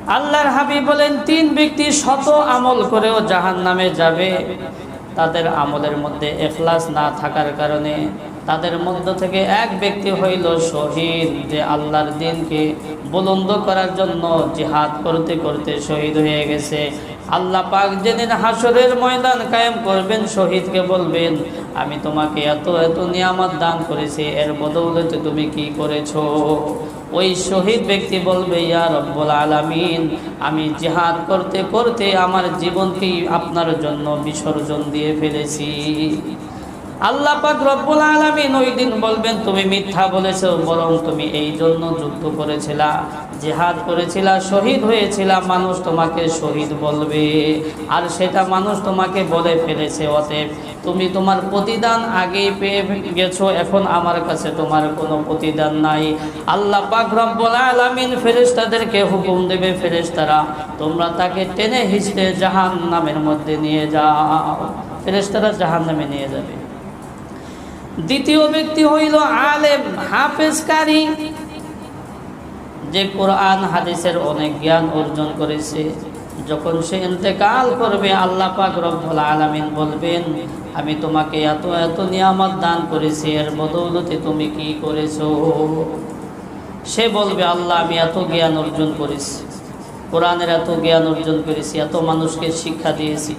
আল্লাহর হাবিব বলেন, 3 ব্যক্তি শত আমল করেও জাহান্নামে যাবে, তাদের আমলের মধ্যে ইখলাস না থাকার কারণে। তাদের মধ্য থেকে এক ব্যক্তি হইল শহীদ, যে আল্লাহর দ্বীনকে বুলন্দ করার জন্য জিহাদ করতে করতে শহীদ হয়ে গেছে। আল্লাহ পাক যেদিন হাসরের ময়দান কায়েম করবেন, শহীদকে বলবেন, আমি তোমাকে এত এত নিয়ামত দান করেছি, এর বদৌলতে তুমি কি করেছো? ওই শহীদ ব্যক্তি বলবে, ইয়া রব্বুল আলামিন, আমি জিহাদ করতে করতে আমার জীবনকেই আপনার জন্য বিসর্জন দিয়ে ফেলেছি। আল্লাহ পাক রব্বুল আলামিন ওই দিন বলবেন, তুমি মিথ্যা বলেছো, বরং তুমি এই জন্য যুদ্ধ করেছিলা, জিহাদ করেছিলা, শহীদ হয়েছিলা, মানুষ তোমাকে শহীদ বলবে, আর সেটা মানুষ তোমাকে বলে ফেলেছে। অতএব তুমি তোমার প্রতিদান আগেই পেয়ে গেছো, এখন আমার কাছে তোমার কোনো প্রতিদান নাই। আল্লাহ পাক রব্বুল আলামিন ফেরেশতাদেরকে হুকুম দেবে, ফেরেশতারা তোমরা তাকে টেনে হিঁচড়ে জাহান্নামের মধ্যে নিয়ে যাও। ফেরেশতারা জাহান্নামে নিয়ে যাবে। দ্বিতীয় ব্যক্তি হইল আলেম, হাফেজ, কারি, যে কোরআন হাদিসের অনেক জ্ঞান অর্জন করেছে। যখন সে ইন্তেকাল করবে, আল্লাহ পাক রব্বুল আলামিন বলবেন, আমি তোমাকে এত এত নিয়ামত দান করেছি, এর বদৌলতে তুমি কি করেছো? সে বলবে, আল্লাহ আমি এত জ্ঞান অর্জন করেছি, কোরআনের এত জ্ঞান অর্জন করেছি, এত মানুষকে শিক্ষা দিয়েছি।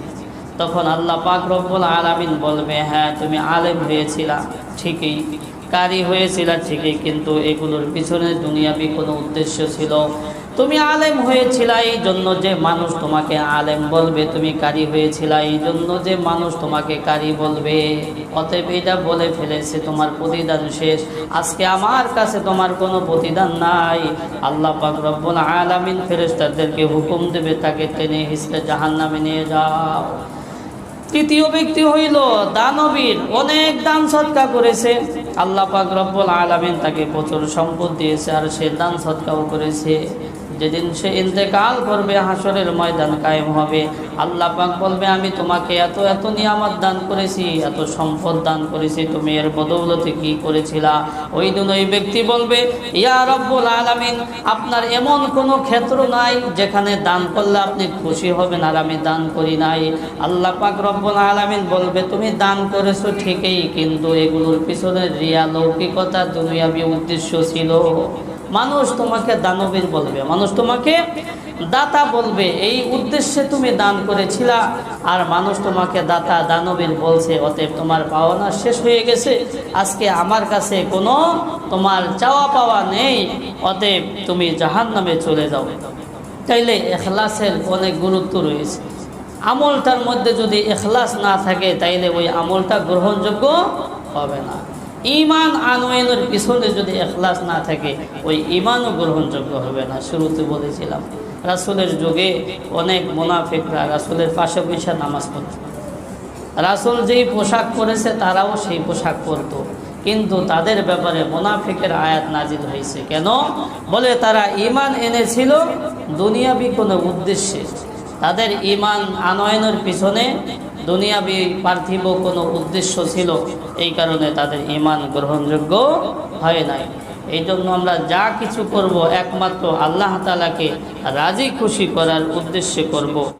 তখন আল্লাহ পাক রব্বুল আলামিন বলবে, হ্যাঁ তুমি আলেম হয়েছিলা ঠিকই, কারি হয়েছিলা ঠিকই, কিন্তু এগুলোর পিছনে দুনিয়াবি কোনো উদ্দেশ্য ছিল। তুমি আলেম হয়েছিলা এই জন্য যে মানুষ তোমাকে আলেম বলবে, তুমি কারি হয়েছিলা এই জন্য যে মানুষ তোমাকে কারি বলবে। অতএব এটা বলে ফেলেছে, তোমার প্রতিদান শেষ, আজকে আমার কাছে তোমার কোনো প্রতিদান নাই। আল্লাহ পাক রব্বুল আলামিন ফেরেশতাদেরকে হুকুম দেবে, তাকে টেনে হিঁচড়ে জাহান্নামে নিয়ে যাও। তৃতীয় ব্যক্তি হইল দানবীর, অনেক দান সদকা করেছে, আল্লাহ পাক রব্বুল আলামিন তাকে প্রচুর সম্পদ দিয়েছে, আর সে দান সদকাও করেছে। যেদিন সে ইন্তেকাল করবে, হাসরের ময়দান কায়েম হবে, আল্লাহ পাক বলবে, আমি তোমাকে এত এত নিয়ামত দান করেছি, এত সম্পদ দান করেছি, তুমি এর বদৌলতে কি করেছিলা? ওই দিন ওই ব্যক্তি বলবে, ইয়া রব্বুল আলামিন, আপনার এমন কোনো ক্ষেত্র নাই যেখানে দান করলে আপনি খুশি হবেন আর আমি দান করি নাই। আল্লাহ পাক রব্বুল আলামিন বলবে, তুমি দান করেছো ঠিকই, কিন্তু এগুলোর পিছনে রিয়া, লৌকিকতা, দুনিয়াবি উদ্দেশ্য ছিল। মানুষ তোমাকে দানবীর বলবে, মানুষ তোমাকে দাতা বলবে, এই উদ্দেশ্যে তুমি দান করেছিলা, আর মানুষ তোমাকে দাতা দানবীর বলছে। অতএব তোমার পাওনা শেষ হয়ে গেছে, আজকে আমার কাছে কোনো তোমার চাওয়া পাওয়া নেই, অতএব তুমি জাহান্নামে চলে যাও। তাইলে ইখলাসের অনেক গুরুত্ব রয়েছে। আমলটার মধ্যে যদি ইখলাস না থাকে, তাইলে ওই আমলটা গ্রহণযোগ্য হবে না। ঈমান আনয়নের পিছনে যদি ইখলাস না থাকে, ওই ঈমানও গ্রহণযোগ্য হবে না। শুরুতে বলেছিলাম, রাসূলের যুগে অনেক মুনাফিকরা রাসূলের পাশে বসে নামাজ পড়ত, রাসূল যেই পোশাক পরেছে তারাও সেই পোশাক পরত, কিন্তু তাদের ব্যাপারে মুনাফিকের আয়াত নাজিল হয়েছে। কেন? বলে তারা ঈমান এনেছিল দুনিয়াবি কোনো উদ্দেশ্যে, তাদের ঈমান আনয়নের পিছনে দুনিয়াবি পার্থিব কোনো উদ্দেশ্য ছিল, এই কারণে তাদের ঈমান গ্রহণযোগ্য হয় নাই। এই জন্য আমরা যা কিছু করব একমাত্র আল্লাহ তাআলাকে রাজি খুশি করার উদ্দেশ্যে করব।